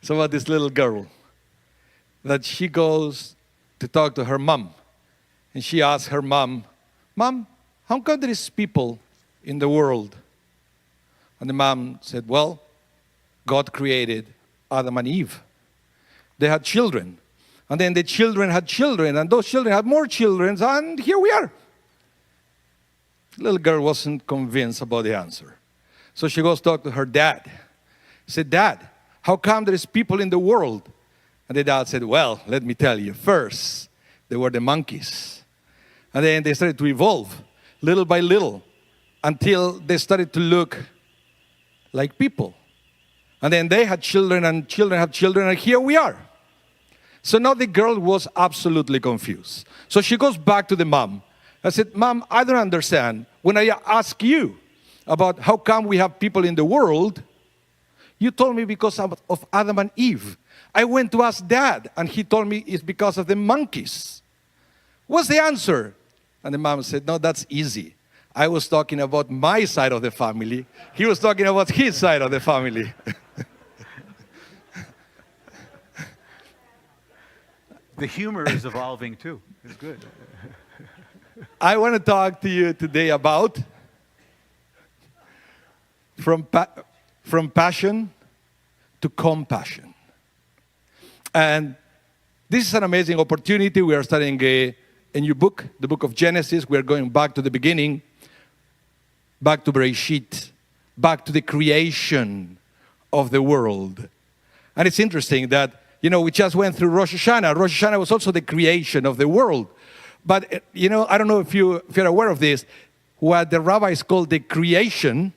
It's about this little girl that she goes to talk to her mom. And she asks her mom, Mom, how come there is people in the world? And the mom said, well, God created Adam and Eve. They had children. And then the children had children. And those children had more children. And here we are. The little girl wasn't convinced about the answer. So she goes to talk to her dad. She said, Dad, how come there is people in the world? And the dad said, well, let me tell you. First, they were the monkeys. And then they started to evolve little by little until they started to look like people. And then they had children and children had children, and here we are. So now the girl was absolutely confused. So she goes back to the mom. I said, Mom, I don't understand. When I ask you about how come we have people in the world, you told me because of Adam and Eve. I went to ask Dad, and he told me it's because of the monkeys. What's the answer? And the mom said, no, that's easy. I was talking about my side of the family. He was talking about his side of the family. The humor is evolving too. It's good. I want to talk to you today about from passion to compassion. And this is an amazing opportunity. We are studying a new book, the book of Genesis. We are going back to the beginning, back to Bereshit, back to the creation of the world. And it's interesting that, we just went through Rosh Hashanah. Rosh Hashanah was also the creation of the world. But, I don't know if you're aware of this. What the rabbis call the creation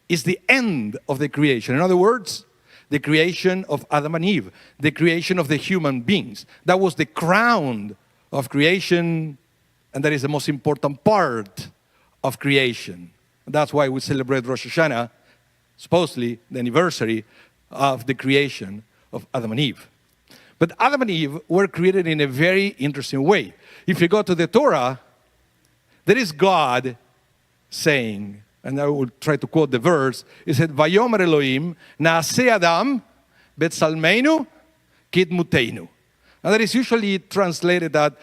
is the end of the creation. In other words, the creation of Adam and Eve, the creation of the human beings. That was the crown of creation, and that is the most important part of creation. That's why we celebrate Rosh Hashanah, supposedly the anniversary of the creation of Adam and Eve. But Adam and Eve were created in a very interesting way. If you go to the Torah, there is God saying, and I will try to quote the verse, it said, Vayomer Elohim, Naaseh Adam, Betzalmeinu, Kidmuteinu. And that is usually translated that,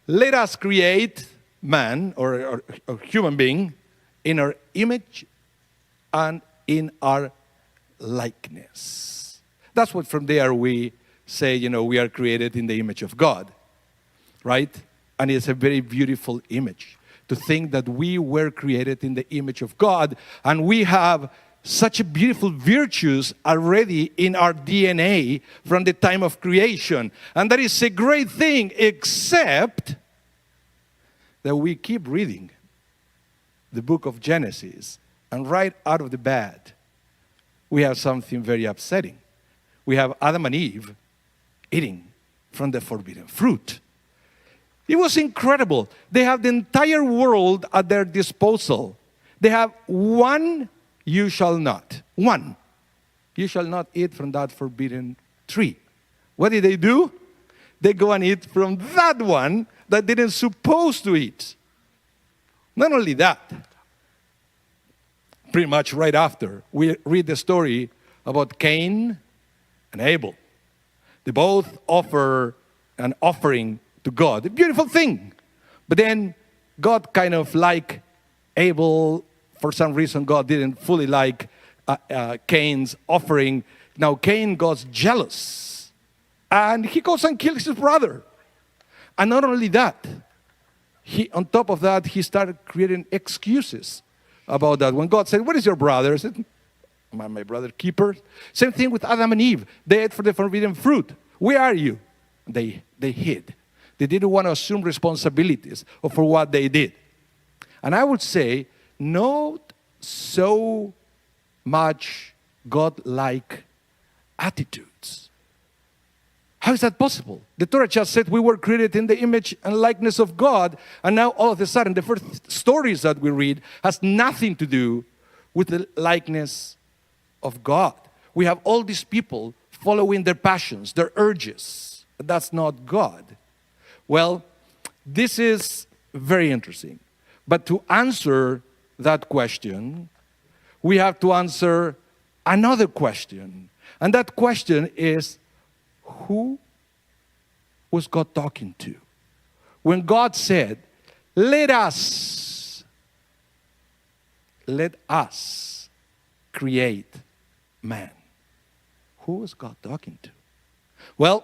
let us create man, or human being, in our image and in our likeness. That's what from there we say, we are created in the image of God, right? And it's a very beautiful image to think that we were created in the image of God, and we have such beautiful virtues already in our DNA from the time of creation. And that is a great thing, except that we keep reading the book of Genesis, and right out of the bat, we have something very upsetting. We have Adam and Eve eating from the forbidden fruit. It was incredible. They have the entire world at their disposal. They have one, you shall not. One. You shall not eat from that forbidden tree. What did they do? They go and eat from that one that they didn't supposed to eat. Not only that, pretty much right after, we read the story about Cain and Abel. They both offer an offering to God, a beautiful thing. But then God kind of like Abel. For some reason, God didn't fully like Cain's offering. Now Cain got jealous, and he goes and kills his brother. And not only that, on top of that, he started creating excuses about that. When God said, "What is your brother?" I said, "My brother keeper." Same thing with Adam and Eve. They ate from the forbidden fruit. Where are you? They hid. They didn't want to assume responsibilities for what they did. And I would say, not so much God-like attitudes. How is that possible? The Torah just said we were created in the image and likeness of God, and now all of a sudden the first stories that we read has nothing to do with the likeness of God. We have all these people following their passions, their urges. That's not God. Well, this is very interesting. But to answer that question, we have to answer another question. And that question is, who was God talking to? When God said, let us create man. Who was God talking to? Well,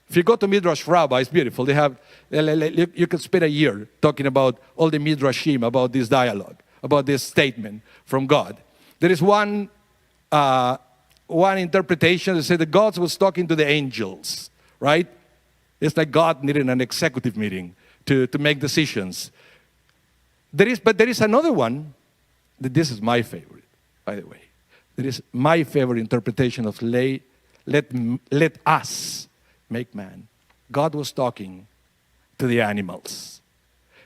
if you go to Midrash Rabbah, it's beautiful. They have, you could spend a year talking about all the Midrashim, about this dialogue, about this statement from God. There is one interpretation that said that God was talking to the angels, right? It's like God needed an executive meeting to make decisions. But there is another one, that this is my favorite, by the way. There is my favorite interpretation of let us make man. God was talking to the animals.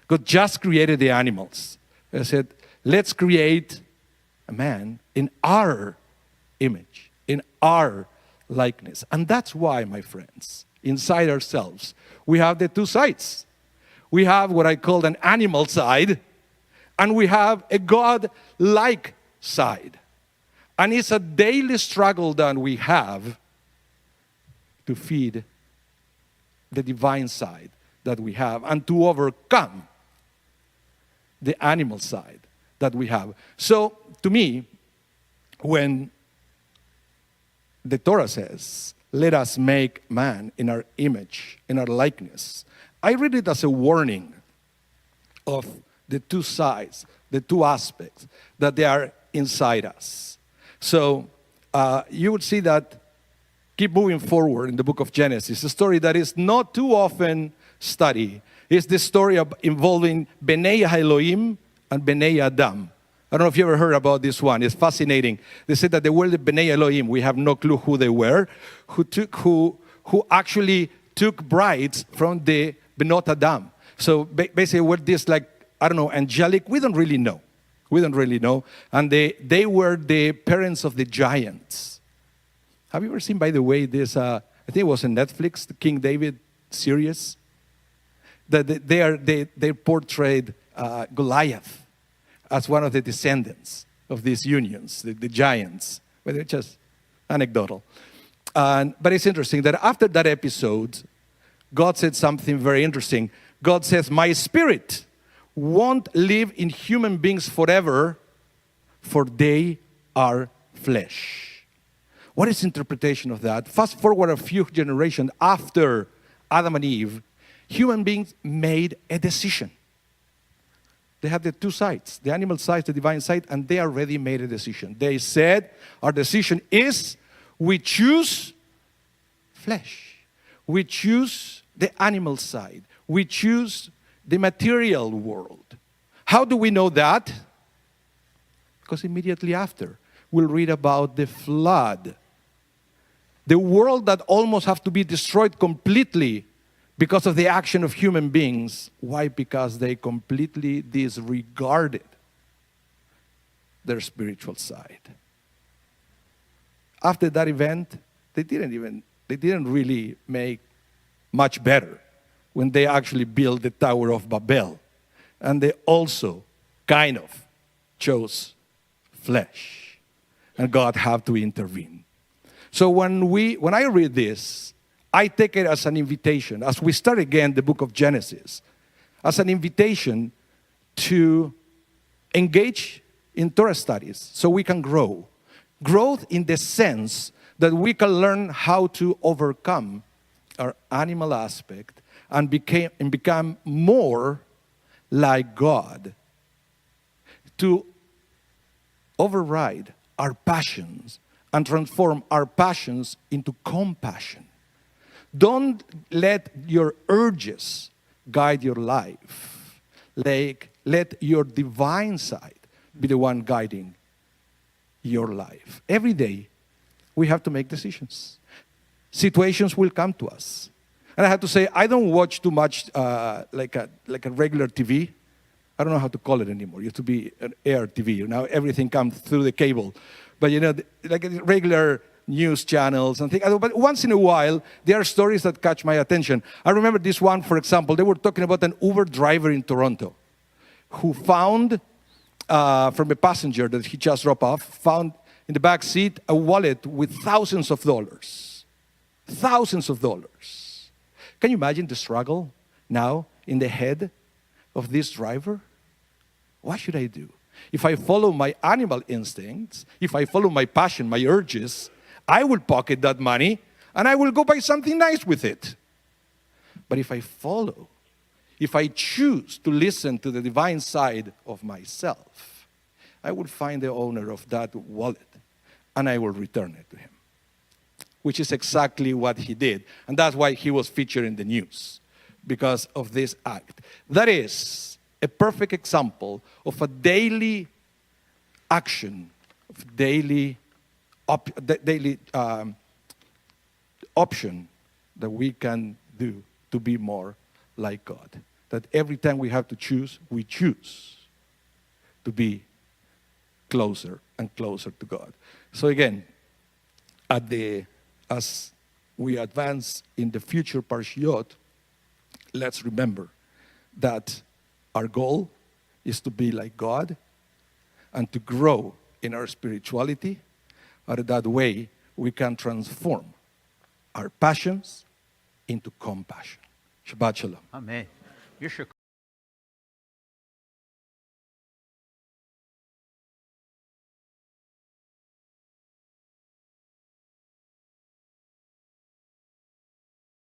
God just created the animals. He said, let's create a man in our image, in our likeness. And that's why, my friends, inside ourselves, we have the two sides. We have what I call an animal side, and we have a God-like side. And it's a daily struggle that we have to feed the divine side that we have and to overcome the animal side that we have. So, to me, when the Torah says, let us make man in our image, in our likeness, I read it as a warning of the two sides, the two aspects that they are inside us. So you would see that, keep moving forward in the book of Genesis, a story that is not too often studied. It's the story involving Bnei Elohim and Bnei Adam. I don't know if you ever heard about this one. It's fascinating. They said that the word Bnei Elohim, we have no clue who they were, who actually took brides from the Benot Adam. So basically, we're this angelic. We don't really know. And they were the parents of the giants. Have you ever seen, by the way, this, I think it was on Netflix, the King David series? They portrayed Goliath as one of the descendants of these unions, the giants. But they're just anecdotal. But it's interesting that after that episode, God said something very interesting. God says, my spirit won't live in human beings forever, for they are flesh. What is the interpretation of that? Fast forward a few generations after Adam and Eve, human beings made a decision. They had the two sides, the animal side, the divine side, and they already made a decision. They said, our decision is, we choose flesh. We choose the animal side. We choose the material world. How do we know that? Because immediately after, we'll read about the flood. The world that almost have to be destroyed completely because of the action of human beings. Why? Because they completely disregarded their spiritual side. After that event, they didn't really make much better when they actually built the Tower of Babel. And they also kind of chose flesh. And God had to intervene. So when I read this, I take it as an invitation, as we start again the book of Genesis, as an invitation to engage in Torah studies so we can grow. Growth in the sense that we can learn how to overcome our animal aspect and become more like God, to override our passions and transform our passions into compassion. Don't let your urges guide your life. Let your divine side be the one guiding your life. Every day, we have to make decisions. Situations will come to us. And I have to say, I don't watch too much like a regular TV. I don't know how to call it anymore. It used to be an air TV. Now everything comes through the cable. But like regular news channels and things. But once in a while, there are stories that catch my attention. I remember this one, for example. They were talking about an Uber driver in Toronto who found, from a passenger that he just dropped off, found in the back seat a wallet with thousands of dollars. thousands of dollars. Can you imagine the struggle now in the head of this driver? What should I do? If I follow my animal instincts, if I follow my passion, my urges, I will pocket that money and I will go buy something nice with it. But if I choose to listen to the divine side of myself, I will find the owner of that wallet and I will return it to him. Which is exactly what he did. And that's why he was featured in the news, because of this act. That is a perfect example of a daily action, of daily option that we can do to be more like God. That every time we have to choose, we choose to be closer and closer to God. So again, as we advance in the future Parshiot, let's remember that our goal is to be like God and to grow in our spirituality. And that way, we can transform our passions into compassion. Shabbat Shalom. Amen. You're